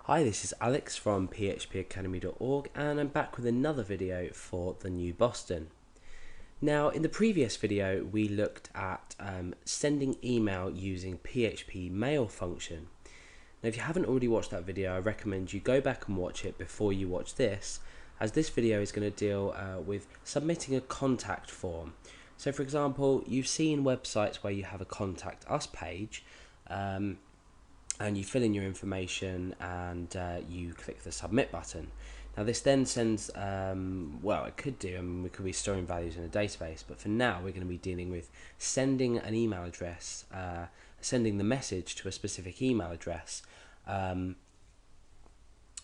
Hi, this is Alex from phpacademy.org and I'm back with another video for the new Boston. Now, in the previous video we looked at sending email using PHP mail function. Now, if you haven't already watched that video, I recommend you go back and watch it before you watch this, as this video is going to deal with submitting a contact form. So for example, you've seen websites where you have a contact us page, and you fill in your information and you click the submit button. Now this then sends, it could do, we could be storing values in a database, but for now we're going to be dealing with sending an email address, sending the message to a specific email address, and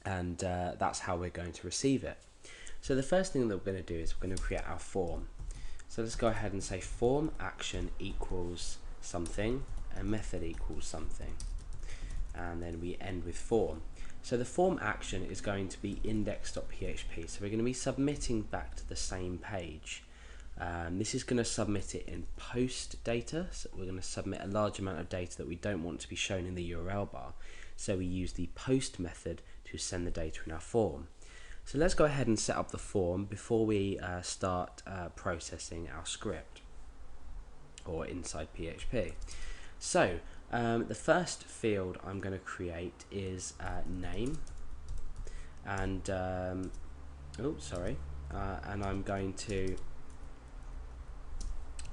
that's how we're going to receive it. So the first thing that we're going to do is we're going to create our form. So let's go ahead and say form action equals something and method equals something, and then we end with form. So the form action is going to be index.php, so we're going to be submitting back to the same page. This is going to submit it in post data, so we're going to submit a large amount of data that we don't want to be shown in the URL bar, so we use the post method to send the data in our form. So let's go ahead and set up the form before we start processing our script, or inside PHP. So the first field I'm going to create is name, and and I'm going to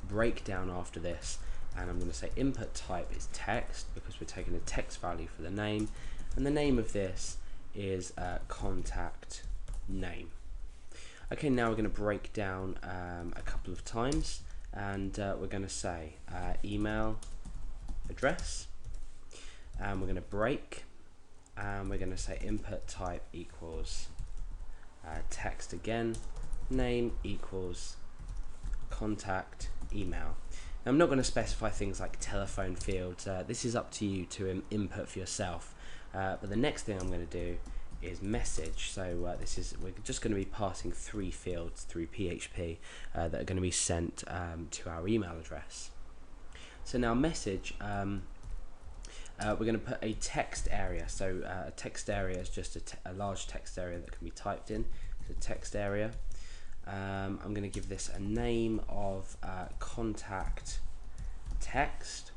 break down after this, and I'm going to say input type is text because we're taking a text value for the name, and the name of this is contact name. Okay, now we're going to break down a couple of times, and we're going to say email address, and we're going to break, and we're going to say input type equals text again, name equals contact email. Now, I'm not going to specify things like telephone fields, this is up to you to input for yourself, but the next thing I'm going to do is message. So we're just going to be passing 3 fields through PHP that are going to be sent to our email address. So now message, we're going to put a text area. So a text area is just a large text area that can be typed in. So text area. I'm going to give this a name of contact text,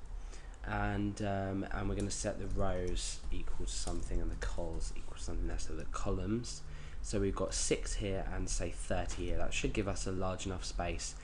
and we're going to set the rows equal to something and the cols equal to something there. So the columns. So we've got 6 here and say 30 here. That should give us a large enough space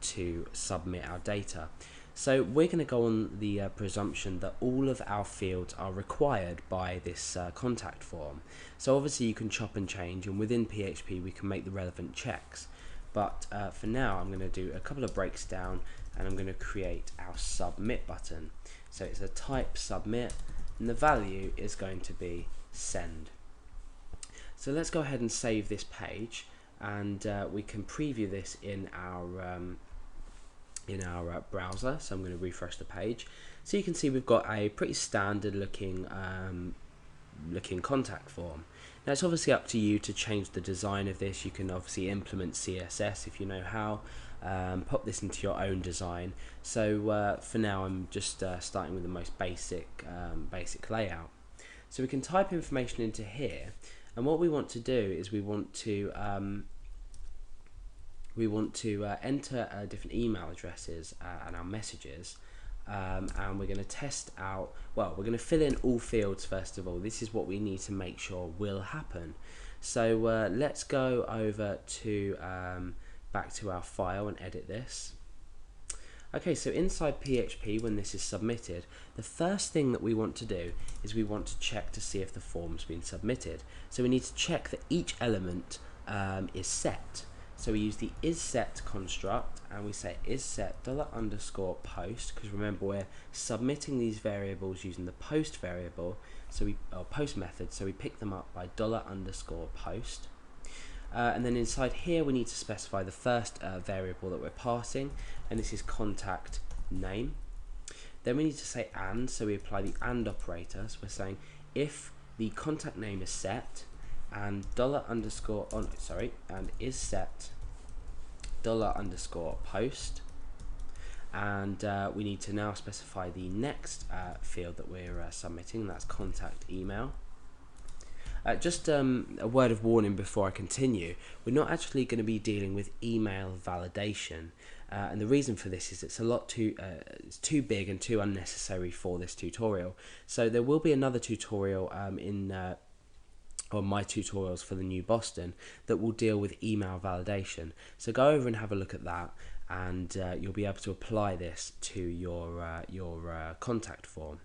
to submit our data. So we're going to go on the presumption that all of our fields are required by this contact form. So obviously you can chop and change, and within PHP we can make the relevant checks. But for now I'm going to do a couple of breaks down, and I'm going to create our submit button. So it's a type submit, and the value is going to be send. So let's go ahead and save this page, and we can preview this in our browser. So I'm going to refresh the page, so you can see we've got a pretty standard looking contact form. Now it's obviously up to you to change the design of this. You can obviously implement CSS if you know how, pop this into your own design. So for now I'm just starting with the most basic layout. So we can type information into here, and what we want to do is we want to enter different email addresses and our messages, and we're going to test out, we're going to fill in all fields first of all. This is what we need to make sure will happen. So let's go over to back to our file and edit this. Okay, so inside PHP, when this is submitted, the first thing that we want to do is we want to check to see if the form's been submitted. So we need to check that each element is set. So we use the isSet construct, and we say isSet $_post, because remember we're submitting these variables using the post variable, or post method, so we pick them up by $_post. And then inside here we need to specify the first variable that we're passing, and this is contact name. Then we need to say and, so we apply the and operator. So we're saying if the contact name is set, and and is set $_post, and we need to now specify the next field that we're submitting, that's contact email. Just a word of warning before I continue, we're not actually going to be dealing with email validation, and the reason for this is it's too big and too unnecessary for this tutorial. So there will be another tutorial on my tutorials for the new Boston that will deal with email validation. So go over and have a look at that, and you'll be able to apply this to your contact form.